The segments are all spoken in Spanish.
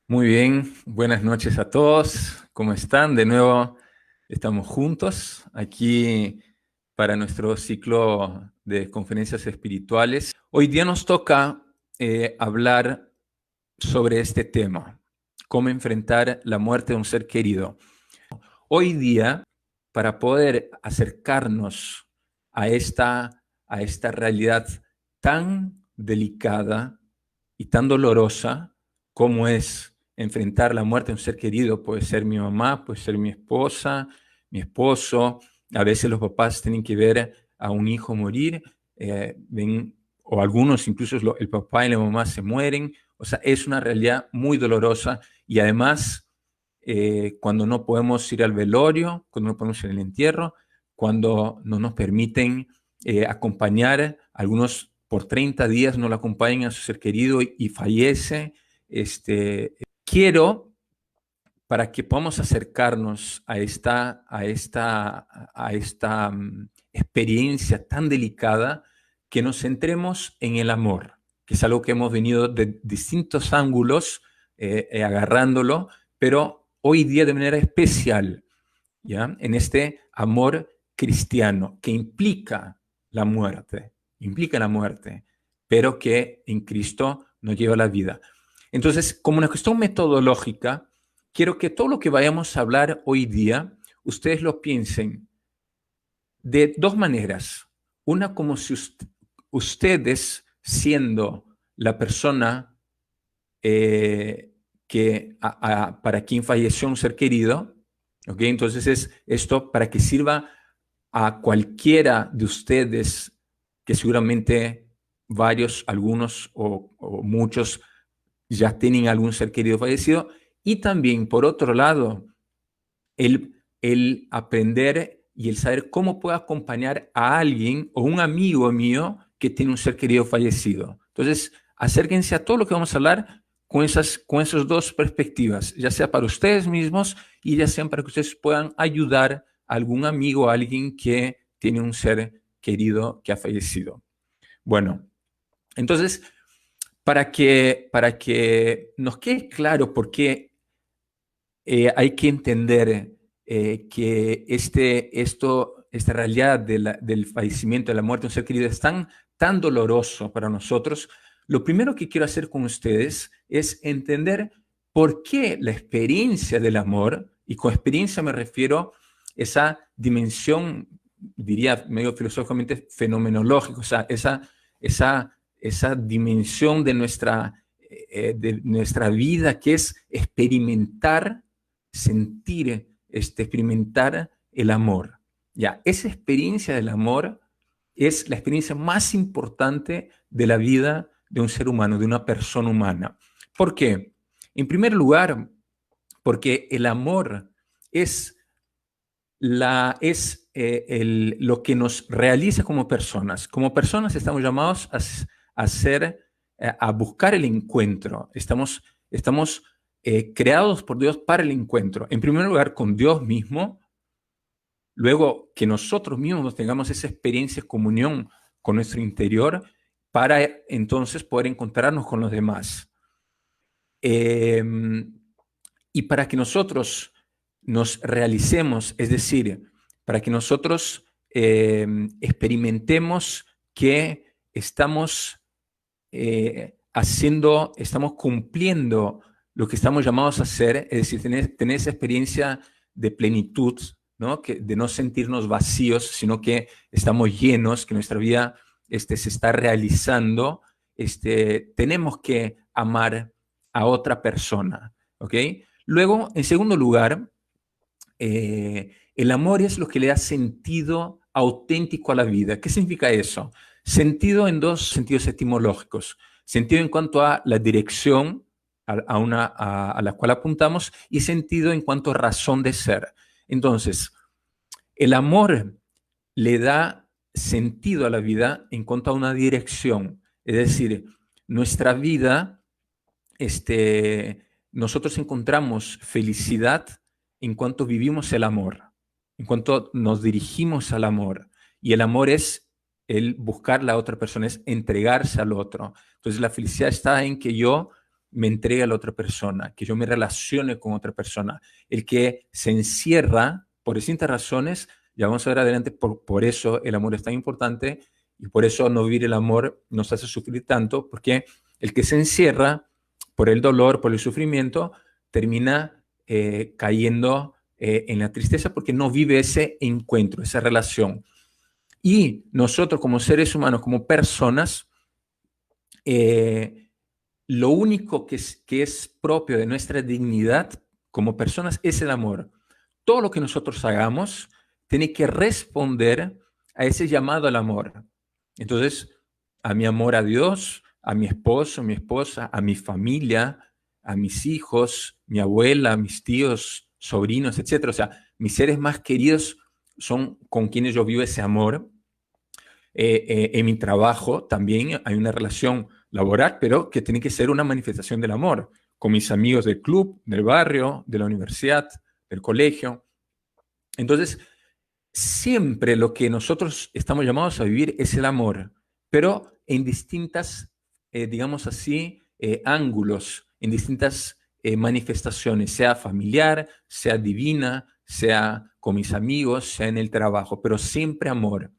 Muy bien, buenas noches a todos. ¿Cómo están? De nuevo estamos juntos aquí para nuestro ciclo de conferencias espirituales. Hoy día nos toca hablar sobre este tema, cómo enfrentar la muerte de un ser querido. Hoy día, para poder acercarnos a esta realidad tan delicada y tan dolorosa como es enfrentar la muerte de un ser querido, puede ser mi mamá, puede ser mi esposa, mi esposo, a veces los papás tienen que ver a un hijo morir, o algunos incluso el papá y la mamá se mueren, o sea, es una realidad muy dolorosa y además cuando no podemos ir al velorio, cuando no podemos ir al entierro, cuando no nos permiten acompañar, algunos por 30 días no lo acompañan a su ser querido y fallece. Quiero, para que podamos acercarnos a esta experiencia tan delicada, que nos centremos en el amor, que es algo que hemos venido de distintos ángulos agarrándolo, pero hoy día de manera especial, ¿ya? En este amor cristiano que implica la muerte, pero que en Cristo nos lleva a la vida. Entonces, como una cuestión metodológica, quiero que todo lo que vayamos a hablar hoy día, ustedes lo piensen de dos maneras. Una, como si ustedes, siendo la persona para quien falleció un ser querido, ¿ok? Entonces es esto para que sirva a cualquiera de ustedes, que seguramente varios, algunos o muchos ya tienen algún ser querido fallecido, y también, por otro lado, el aprender y el saber cómo puedo acompañar a alguien o un amigo mío que tiene un ser querido fallecido. Entonces, acérquense a todo lo que vamos a hablar con esas dos perspectivas, ya sea para ustedes mismos y ya sea para que ustedes puedan ayudar a algún amigo o a alguien que tiene un ser querido que ha fallecido. Bueno, entonces, para que nos quede claro por qué hay que entender que esta realidad del fallecimiento, de la muerte de un ser querido es tan doloroso para nosotros. Lo primero que quiero hacer con ustedes es entender por qué la experiencia del amor, y con experiencia me refiero a esa dimensión, diría medio filosóficamente, fenomenológica, o sea, esa dimensión de nuestra vida que es experimentar, sentir, experimentar el amor. Ya, esa experiencia del amor es la experiencia más importante de la vida de un ser humano, de una persona humana. ¿Por qué? En primer lugar, porque el amor es, lo que nos realiza como personas. Como personas estamos llamados a buscar el encuentro. Estamos creados por Dios para el encuentro. En primer lugar, con Dios mismo. Luego, que nosotros mismos tengamos esa experiencia de comunión con nuestro interior para entonces poder encontrarnos con los demás. Eh, y para que nosotros nos realicemos, es decir, para que nosotros experimentemos que estamos estamos cumpliendo lo que estamos llamados a hacer, es decir, tener esa experiencia de plenitud, ¿no? De no sentirnos vacíos, sino que estamos llenos, que nuestra vida se está realizando. Tenemos que amar a otra persona, ¿ok? Luego, en segundo lugar, el amor es lo que le da sentido auténtico a la vida. ¿Qué significa eso? Sentido en dos sentidos etimológicos. Sentido en cuanto a la dirección a la cual apuntamos, y sentido en cuanto a razón de ser. Entonces, el amor le da sentido a la vida en cuanto a una dirección. Es decir, nuestra vida, nosotros encontramos felicidad en cuanto vivimos el amor, en cuanto nos dirigimos al amor. Y el amor es el buscar a la otra persona, es entregarse al otro. Entonces la felicidad está en que yo me entregue a la otra persona, que yo me relacione con otra persona. El que se encierra por distintas razones, ya vamos a ver adelante, por eso el amor es tan importante y por eso no vivir el amor nos hace sufrir tanto, porque el que se encierra por el dolor, por el sufrimiento, termina cayendo en la tristeza porque no vive ese encuentro, esa relación. Y nosotros como seres humanos, como personas, lo único que es propio de nuestra dignidad como personas es el amor. Todo lo que nosotros hagamos tiene que responder a ese llamado al amor. Entonces, a mi amor a Dios, a mi esposo, a mi esposa, a mi familia, a mis hijos, mi abuela, mis tíos, sobrinos, etc. O sea, mis seres más queridos son con quienes yo vivo ese amor. En mi trabajo también hay una relación laboral, pero que tiene que ser una manifestación del amor, con mis amigos del club, del barrio, de la universidad, del colegio. Entonces, siempre lo que nosotros estamos llamados a vivir es el amor, pero en distintas, digamos así, ángulos, en distintas manifestaciones, sea familiar, sea divina, sea con mis amigos, sea en el trabajo, pero siempre amor.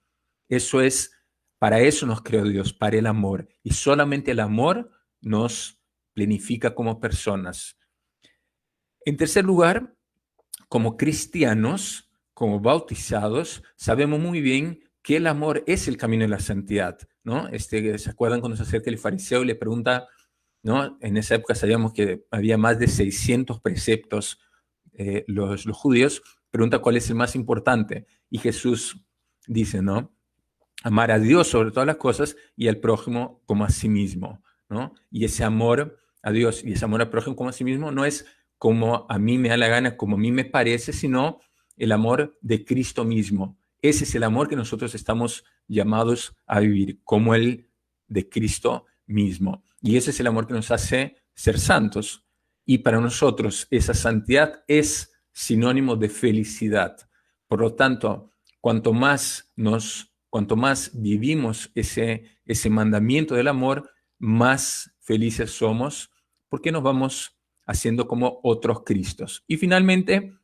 Eso es, para eso nos creó Dios, para el amor. Y solamente el amor nos planifica como personas. En tercer lugar, como cristianos, como bautizados, sabemos muy bien que el amor es el camino de la santidad, ¿no? ¿Se acuerdan cuando se acerca el fariseo y le pregunta, ¿no? En esa época sabíamos que había más de 600 preceptos, los judíos, pregunta cuál es el más importante. Y Jesús dice, ¿no? Amar a Dios sobre todas las cosas y al prójimo como a sí mismo, ¿no? Y ese amor a Dios y ese amor al prójimo como a sí mismo no es como a mí me da la gana, como a mí me parece, sino el amor de Cristo mismo. Ese es el amor que nosotros estamos llamados a vivir, como el de Cristo mismo. Y ese es el amor que nos hace ser santos. Y para nosotros esa santidad es sinónimo de felicidad. Por lo tanto, cuanto más vivimos ese mandamiento del amor, más felices somos porque nos vamos haciendo como otros Cristos. Y finalmente,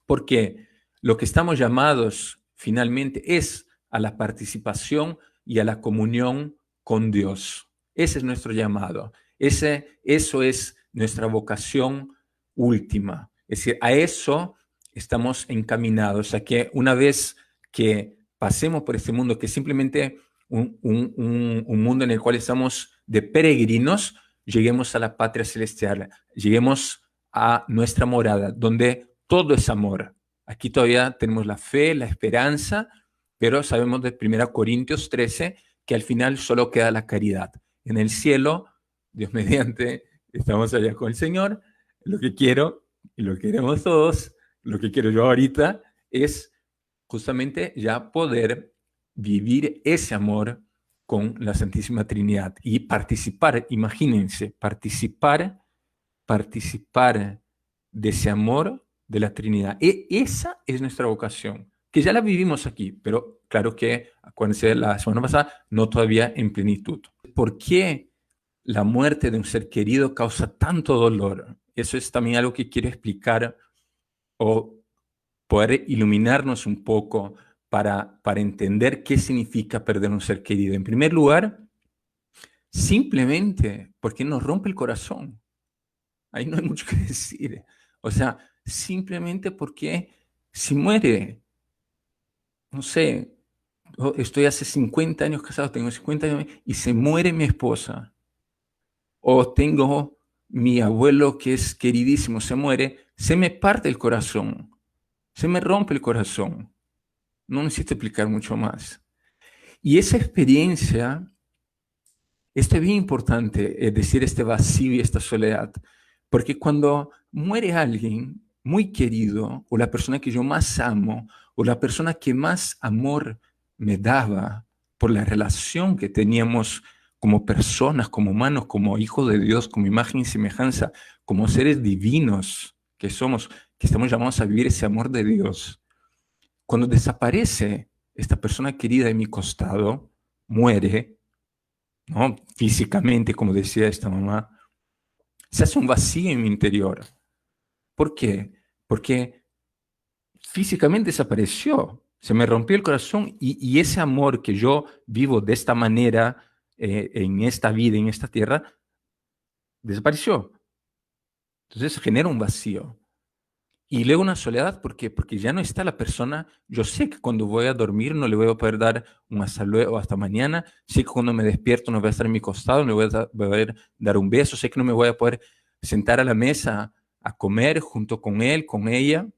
porque lo que estamos llamados finalmente es a la participación y a la comunión con Dios. Ese es nuestro llamado. Eso es nuestra vocación última. Es decir, a eso estamos encaminados, a que una vez que pasemos por este mundo, que es simplemente un mundo en el cual estamos de peregrinos, lleguemos a la patria celestial, lleguemos a nuestra morada, donde todo es amor. Aquí todavía tenemos la fe, la esperanza, pero sabemos de 1 Corintios 13 que al final solo queda la caridad. En el cielo, Dios mediante, estamos allá con el Señor. Lo que quiero, y lo que queremos todos, lo que quiero yo ahorita, es justamente ya poder vivir ese amor con la Santísima Trinidad y participar, imagínense, participar de ese amor de la Trinidad. Esa es nuestra vocación, que ya la vivimos aquí, pero claro que, acuérdense, la semana pasada, no todavía en plenitud. ¿Por qué la muerte de un ser querido causa tanto dolor? Eso es también algo que quiero explicar o poder iluminarnos un poco para entender qué significa perder un ser querido. En primer lugar, simplemente porque nos rompe el corazón. Ahí no hay mucho que decir. O sea, simplemente porque si muere, no sé, estoy hace 50 años casado, tengo 50 años y se muere mi esposa, o tengo mi abuelo que es queridísimo, se muere, se me parte el corazón, se me rompe el corazón. No necesito explicar mucho más. Y esa experiencia, esto es bien importante, es decir, este vacío y esta soledad, porque cuando muere alguien muy querido, o la persona que yo más amo, o la persona que más amor me daba por la relación que teníamos como personas, como humanos, como hijos de Dios, como imagen y semejanza, como seres divinos que somos, que estamos llamados a vivir ese amor de Dios. Cuando desaparece esta persona querida de mi costado, muere, ¿no? Físicamente, como decía esta mamá, se hace un vacío en mi interior. ¿Por qué? Porque físicamente desapareció, se me rompió el corazón y ese amor que yo vivo de esta manera en esta vida, en esta tierra, desapareció. Entonces genera un vacío. Y luego una soledad, ¿por qué? Porque ya no está la persona. Yo sé que cuando voy a dormir no le voy a poder dar un hasta luego, hasta mañana. Sé que cuando me despierto no voy a estar en mi costado, no le voy a poder dar un beso. Sé que no me voy a poder sentar a la mesa a comer junto con él, con ella.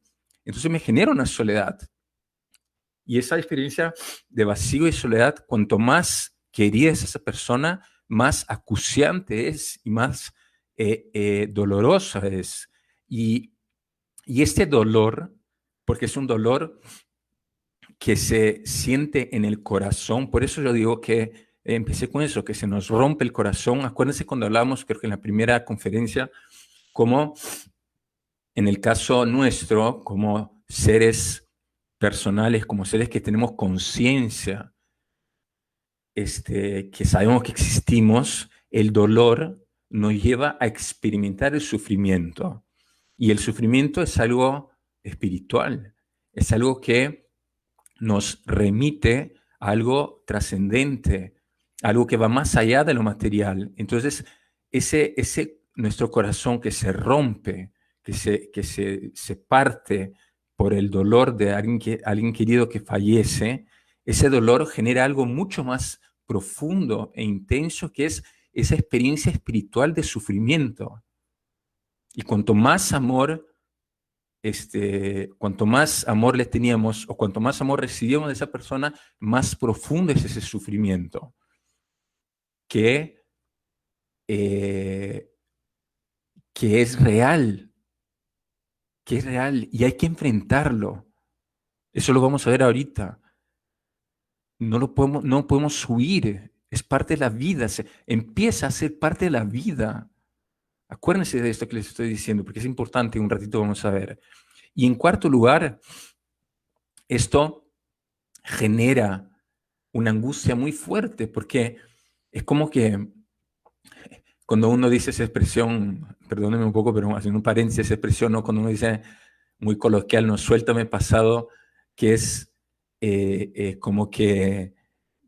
Entonces me genera una soledad. Y esa experiencia de vacío y soledad, cuanto más querida es esa persona, más acuciante es y más dolorosa es. Y, y este dolor, porque es un dolor que se siente en el corazón, por eso yo digo que empecé con eso, que se nos rompe el corazón. Acuérdense cuando hablamos, creo que en la primera conferencia, como en el caso nuestro, como seres personales, como seres que tenemos conciencia, que sabemos que existimos, el dolor nos lleva a experimentar el sufrimiento. Y el sufrimiento es algo espiritual, es algo que nos remite a algo trascendente, algo que va más allá de lo material. Entonces, ese nuestro corazón que se rompe, que se parte por el dolor de alguien querido que fallece, ese dolor genera algo mucho más profundo e intenso, que es esa experiencia espiritual de sufrimiento. Y cuanto más amor le teníamos o cuanto más amor recibíamos de esa persona, más profundo es ese sufrimiento que, eh, que es real, que es real y hay que enfrentarlo. Eso lo vamos a ver ahorita. No podemos huir, es parte de la vida, empieza a ser parte de la vida. Acuérdense de esto que les estoy diciendo, porque es importante, un ratito vamos a ver. Y en cuarto lugar, esto genera una angustia muy fuerte, porque es como que cuando uno dice esa expresión, perdónenme un poco, pero haciendo un paréntesis, esa expresión, ¿no? Cuando uno dice muy coloquial, no, suéltame pasado, que es como que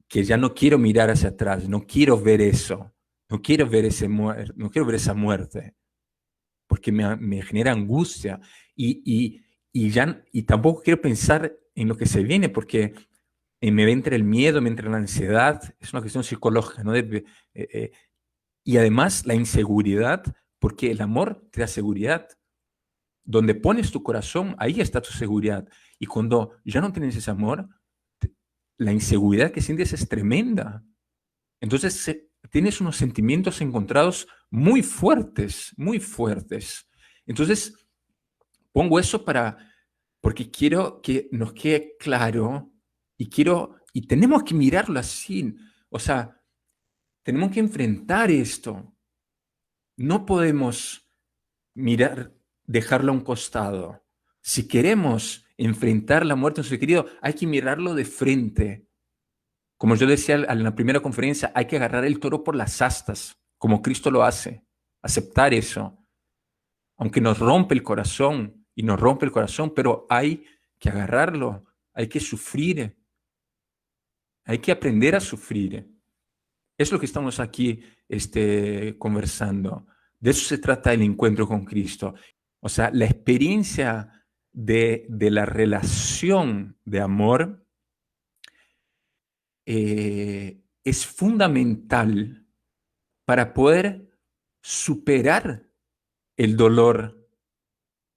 ya no quiero mirar hacia atrás, no quiero ver eso, no quiero ver, no quiero ver esa muerte, porque me genera angustia y tampoco quiero pensar en lo que se viene, porque me entra el miedo, me entra la ansiedad, es una cuestión psicológica, ¿no? Y además la inseguridad, porque el amor te da seguridad. Donde pones tu corazón, ahí está tu seguridad. Y cuando ya no tienes ese amor, la inseguridad que sientes es tremenda. Entonces tienes unos sentimientos encontrados muy fuertes, muy fuertes. Entonces pongo eso porque quiero que nos quede claro y tenemos que mirarlo así. O sea, tenemos que enfrentar esto. No podemos dejarlo a un costado. Si queremos enfrentar la muerte de nuestro querido, hay que mirarlo de frente. Como yo decía en la primera conferencia, hay que agarrar el toro por las astas, como Cristo lo hace. Aceptar eso. Aunque nos rompe el corazón, y nos rompe el corazón, pero hay que agarrarlo, hay que sufrir, hay que aprender a sufrir. Es lo que estamos aquí conversando. De eso se trata el encuentro con Cristo. O sea, la experiencia de la relación de amor es fundamental para poder superar el dolor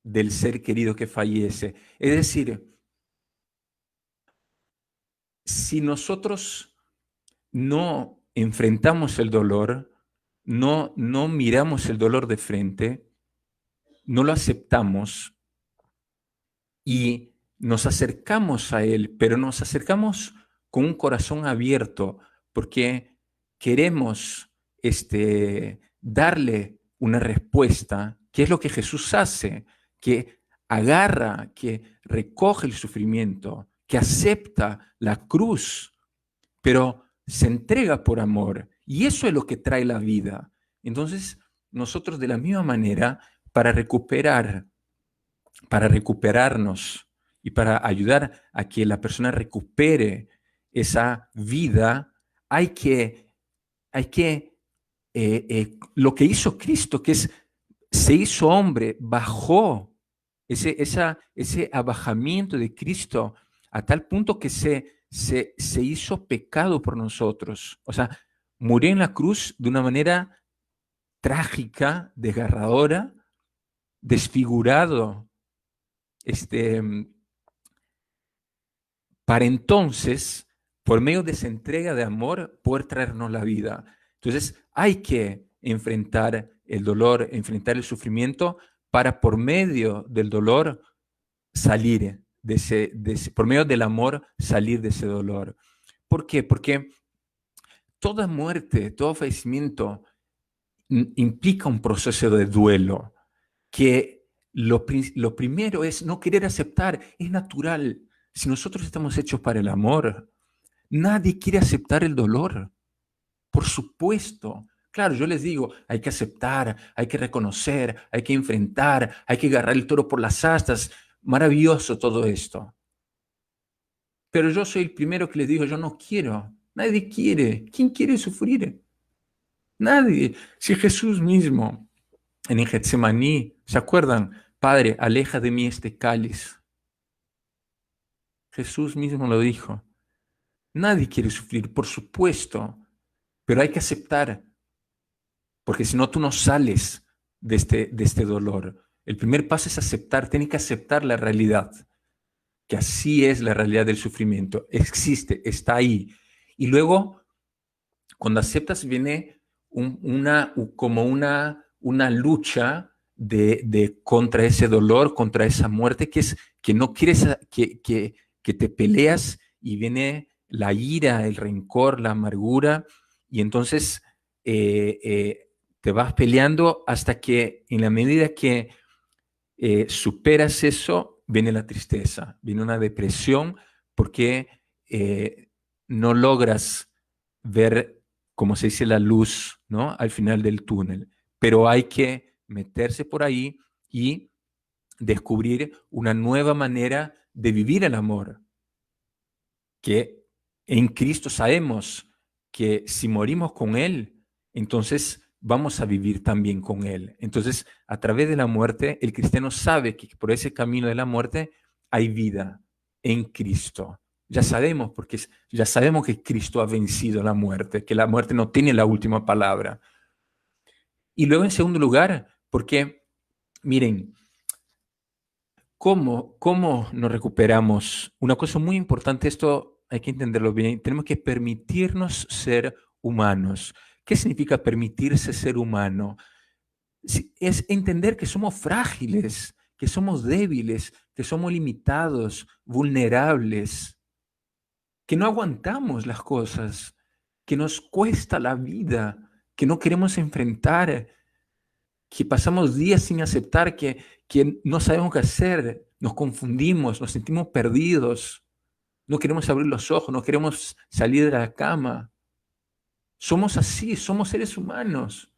del ser querido que fallece. Es decir, si nosotros no enfrentamos el dolor, no miramos el dolor de frente, no lo aceptamos y nos acercamos a Él, pero nos acercamos con un corazón abierto porque queremos darle una respuesta, que es lo que Jesús hace, que agarra, que recoge el sufrimiento, que acepta la cruz, pero se entrega por amor. Y eso es lo que trae la vida. Entonces, nosotros de la misma manera, para recuperarnos y para ayudar a que la persona recupere esa vida, lo que hizo Cristo, que es, se hizo hombre, bajó ese abajamiento de Cristo a tal punto que se hizo pecado por nosotros. O sea, murió en la cruz de una manera trágica, desgarradora, desfigurado, este, para entonces, por medio de esa entrega de amor, poder traernos la vida. Entonces, hay que enfrentar el dolor, enfrentar el sufrimiento, para por medio del dolor salir por medio del amor salir de ese dolor. ¿Por qué? Porque toda muerte, todo fallecimiento implica un proceso de duelo, que lo primero es no querer aceptar, es natural. Si nosotros estamos hechos para el amor, nadie quiere aceptar el dolor, por supuesto. Claro, yo les digo, hay que aceptar, hay que reconocer, hay que enfrentar, hay que agarrar el toro por las astas. Maravilloso todo esto. Pero yo soy el primero que les digo, yo no quiero. Nadie quiere. ¿Quién quiere sufrir? Nadie. Si Jesús mismo en el Getsemaní, ¿se acuerdan? Padre, aleja de mí este cáliz. Jesús mismo lo dijo. Nadie quiere sufrir, por supuesto, pero hay que aceptar, porque si no tú no sales de este dolor. El primer paso es aceptar, tienes que aceptar la realidad, que así es la realidad del sufrimiento. Existe, está ahí. Y luego, cuando aceptas, viene como una lucha contra ese dolor, contra esa muerte, que no quieres, que te peleas y viene la ira, el rencor, la amargura, y entonces te vas peleando hasta que en la medida que superas eso, viene la tristeza, viene una depresión, porque no logras ver, como se dice, la luz, ¿no? Al final del túnel. Pero hay que meterse por ahí y descubrir una nueva manera de vivir el amor, que en Cristo sabemos que si morimos con Él, entonces vamos a vivir también con Él. Entonces, a través de la muerte, el cristiano sabe que por ese camino de la muerte hay vida en Cristo. Ya sabemos, porque ya sabemos que Cristo ha vencido la muerte, que la muerte no tiene la última palabra. Y luego, en segundo lugar, porque, miren, ¿cómo nos recuperamos? Una cosa muy importante, esto hay que entenderlo bien, tenemos que permitirnos ser humanos. ¿Qué significa permitirse ser humano? Es entender que somos frágiles, que somos débiles, que somos limitados, vulnerables, que no aguantamos las cosas, que nos cuesta la vida, que no queremos enfrentar, que pasamos días sin aceptar, que no sabemos qué hacer, nos confundimos, nos sentimos perdidos, no queremos abrir los ojos, no queremos salir de la cama. Somos así, somos seres humanos.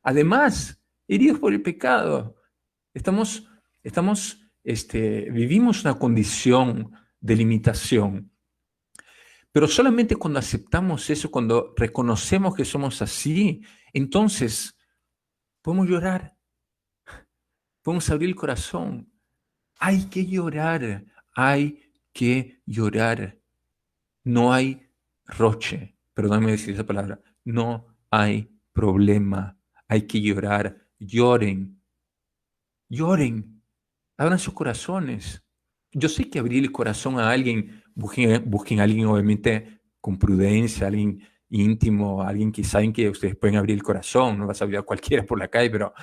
Además, heridos por el pecado. Vivimos una condición de limitación. Pero solamente cuando aceptamos eso, cuando reconocemos que somos así, entonces podemos llorar, podemos abrir el corazón. Hay que llorar, hay que llorar. No hay roche, perdóname decir esa palabra, no hay problema. Hay que llorar, lloren, lloren, abran sus corazones. Yo sé que abrir el corazón a alguien, busquen a alguien obviamente con prudencia, alguien íntimo, alguien que saben que ustedes pueden abrir el corazón, no vas a abrir a cualquiera por la calle, pero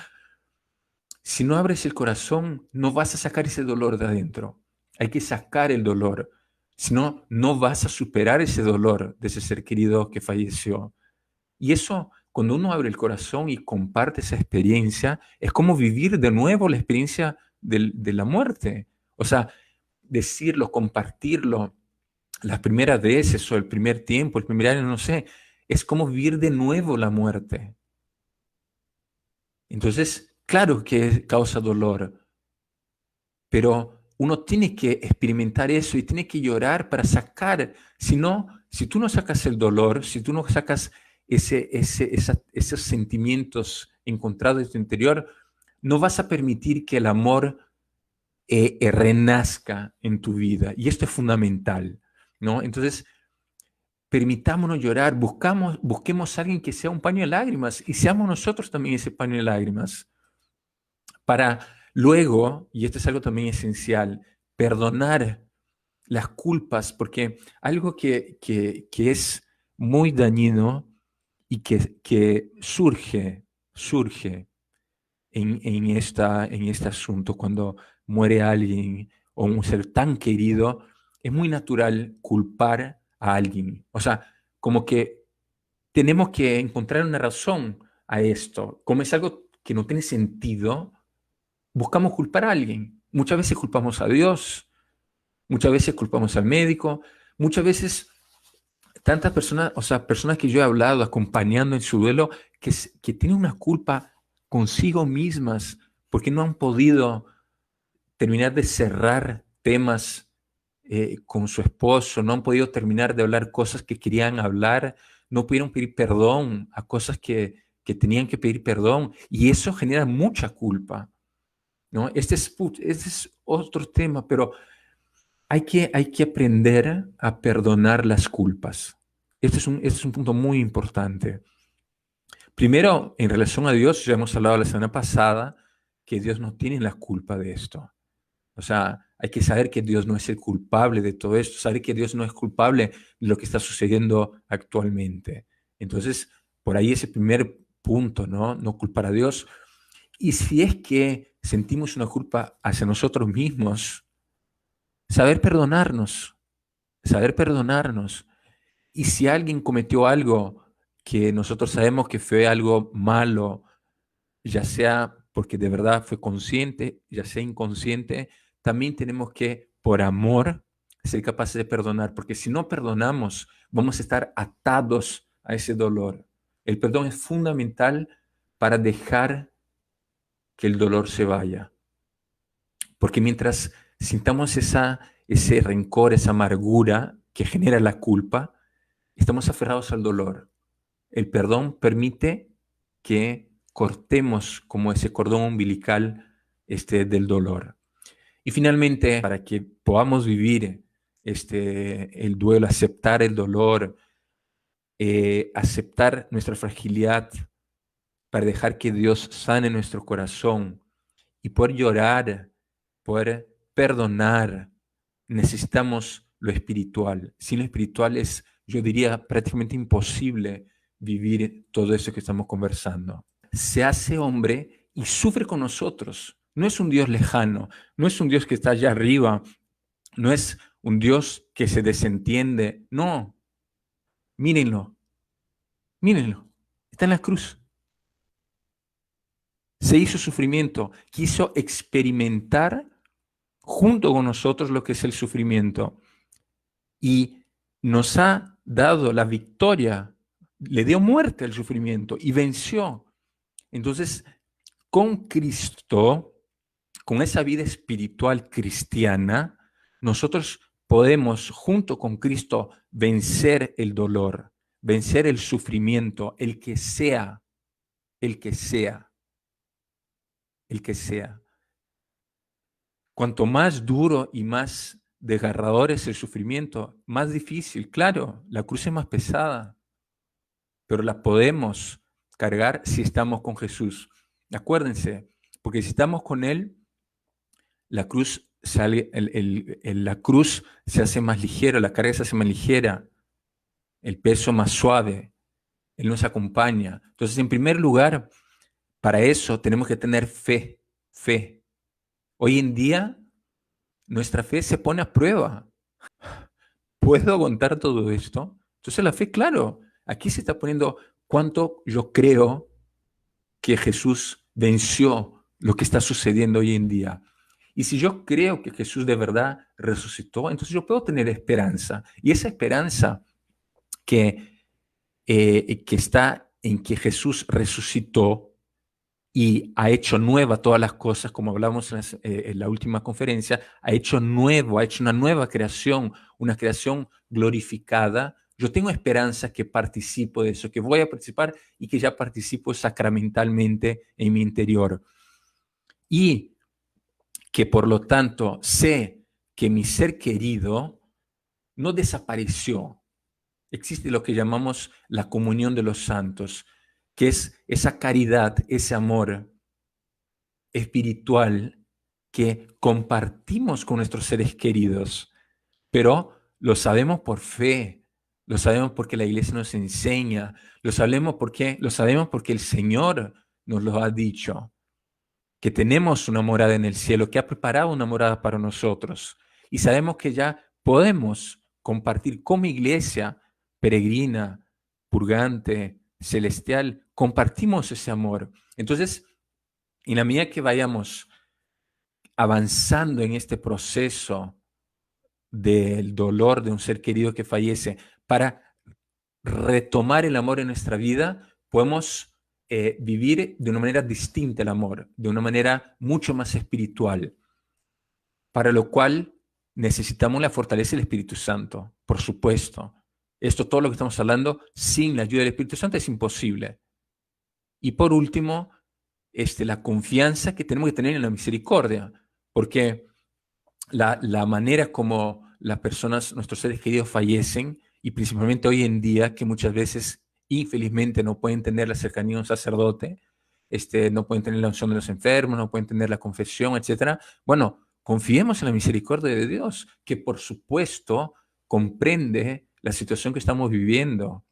si no abres el corazón, no vas a sacar ese dolor de adentro. Hay que sacar el dolor. Si no, no vas a superar ese dolor de ese ser querido que falleció. Y eso, cuando uno abre el corazón y comparte esa experiencia, es como vivir de nuevo la experiencia de la muerte. O sea, decirlo, compartirlo, las primeras veces o el primer tiempo, el primer año, no sé, es como vivir de nuevo la muerte. Entonces, claro que causa dolor, pero uno tiene que experimentar eso y tiene que llorar para sacar. Si no, si tú no sacas el dolor, si tú no sacas esos sentimientos encontrados en tu interior, no vas a permitir que el amor renazca en tu vida. Y esto es fundamental, ¿no? Entonces, permitámonos llorar, busquemos a alguien que sea un paño de lágrimas y seamos nosotros también ese paño de lágrimas para luego, y esto es algo también esencial, perdonar las culpas, porque algo que es muy dañino y que surge en este asunto cuando muere alguien o un ser tan querido, es muy natural culpar a alguien. O sea, como que tenemos que encontrar una razón a esto. Como es algo que no tiene sentido, buscamos culpar a alguien. Muchas veces culpamos a Dios, muchas veces culpamos al médico, muchas veces tantas personas, o sea, personas que yo he hablado acompañando en su duelo, que tienen una culpa consigo mismas porque no han podido terminar de cerrar temas con su esposo, no han podido terminar de hablar cosas que querían hablar, no pudieron pedir perdón a cosas que tenían que pedir perdón, y eso genera mucha culpa, ¿no? Este es otro tema, pero hay que aprender a perdonar las culpas. Este es un punto muy importante. Primero, en relación a Dios, ya hemos hablado la semana pasada que Dios no tiene la culpa de esto. O sea, hay que saber que Dios no es el culpable de todo esto, saber que Dios no es culpable de lo que está sucediendo actualmente. Entonces, por ahí ese primer punto, ¿no? No culpar a Dios. Y si es que sentimos una culpa hacia nosotros mismos, saber perdonarnos, saber perdonarnos. Y si alguien cometió algo que nosotros sabemos que fue algo malo, ya sea porque de verdad fue consciente, ya sea inconsciente, también tenemos que, por amor, ser capaces de perdonar, porque si no perdonamos, vamos a estar atados a ese dolor. El perdón es fundamental para dejar que el dolor se vaya, porque mientras sintamos ese rencor, esa amargura que genera la culpa, estamos aferrados al dolor. El perdón permite que cortemos como ese cordón umbilical del dolor. Y finalmente, para que podamos vivir el duelo, aceptar el dolor, aceptar nuestra fragilidad, para dejar que Dios sane nuestro corazón y poder llorar, poder perdonar, necesitamos lo espiritual. Sin lo espiritual es, yo diría, prácticamente imposible vivir todo eso que estamos conversando. Se hace hombre y sufre con nosotros. No es un Dios lejano, no es un Dios que está allá arriba, no es un Dios que se desentiende. No, mírenlo, mírenlo. Está en la cruz. Se hizo sufrimiento, quiso experimentar junto con nosotros lo que es el sufrimiento y nos ha dado la victoria, le dio muerte al sufrimiento y venció. Entonces, con Cristo, con esa vida espiritual cristiana, nosotros podemos, junto con Cristo, vencer el dolor, vencer el sufrimiento, el que sea, el que sea, el que sea. Cuanto más duro y más desgarrador es el sufrimiento, más difícil. Claro, la cruz es más pesada, pero la podemos cargar si estamos con Jesús. Acuérdense, porque si estamos con Él, la cruz sale, la cruz se hace más ligera, la carga se hace más ligera, el peso más suave, Él nos acompaña. Entonces, en primer lugar, para eso tenemos que tener fe, fe. Hoy en día, nuestra fe se pone a prueba. ¿Puedo aguantar todo esto? Entonces la fe, claro, aquí se está poniendo cuánto yo creo que Jesús venció lo que está sucediendo hoy en día. Y si yo creo que Jesús de verdad resucitó, entonces yo puedo tener esperanza. Y esa esperanza que está en que Jesús resucitó y ha hecho nueva todas las cosas, como hablamos en la última conferencia, ha hecho nuevo, ha hecho una nueva creación, una creación glorificada. Yo tengo esperanza que participo de eso, que voy a participar y que ya participo sacramentalmente en mi interior. Y que por lo tanto sé que mi ser querido no desapareció. Existe lo que llamamos la comunión de los santos, que es esa caridad, ese amor espiritual que compartimos con nuestros seres queridos, pero lo sabemos por fe, lo sabemos porque la iglesia nos enseña, lo sabemos porque el Señor nos lo ha dicho, que tenemos una morada en el cielo, que ha preparado una morada para nosotros, y sabemos que ya podemos compartir como iglesia peregrina, purgante, celestial, compartimos ese amor. Entonces, en la medida que vayamos avanzando en este proceso del dolor de un ser querido que fallece, para retomar el amor en nuestra vida, podemos vivir de una manera distinta el amor, de una manera mucho más espiritual, para lo cual necesitamos la fortaleza del Espíritu Santo, por supuesto. Esto, todo lo que estamos hablando, sin la ayuda del Espíritu Santo es imposible. Y por último, la confianza que tenemos que tener en la misericordia, porque la manera como las personas, nuestros seres queridos fallecen, y principalmente hoy en día, que muchas veces, infelizmente, no pueden tener la cercanía de un sacerdote, no pueden tener la unción de los enfermos, no pueden tener la confesión, etcétera. Bueno, confiemos en la misericordia de Dios, que por supuesto comprende la situación que estamos viviendo,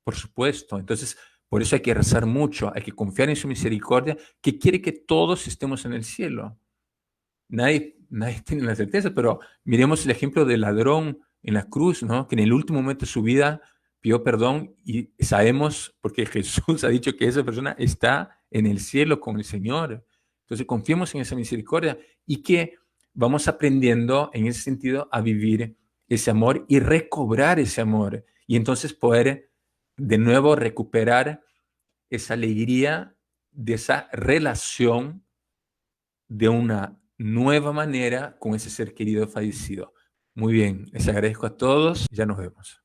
por supuesto. Entonces, por eso hay que rezar mucho, hay que confiar en su misericordia, que quiere que todos estemos en el cielo. Nadie tiene la certeza, pero miremos el ejemplo del ladrón en la cruz, ¿no? Que en el último momento de su vida pidió perdón y sabemos, porque Jesús ha dicho que esa persona está en el cielo con el Señor. Entonces confiemos en esa misericordia y que vamos aprendiendo en ese sentido a vivir ese amor y recobrar ese amor. Y entonces poder de nuevo recuperar esa alegría de esa relación de una nueva manera con ese ser querido fallecido. Muy bien, les agradezco a todos, ya nos vemos.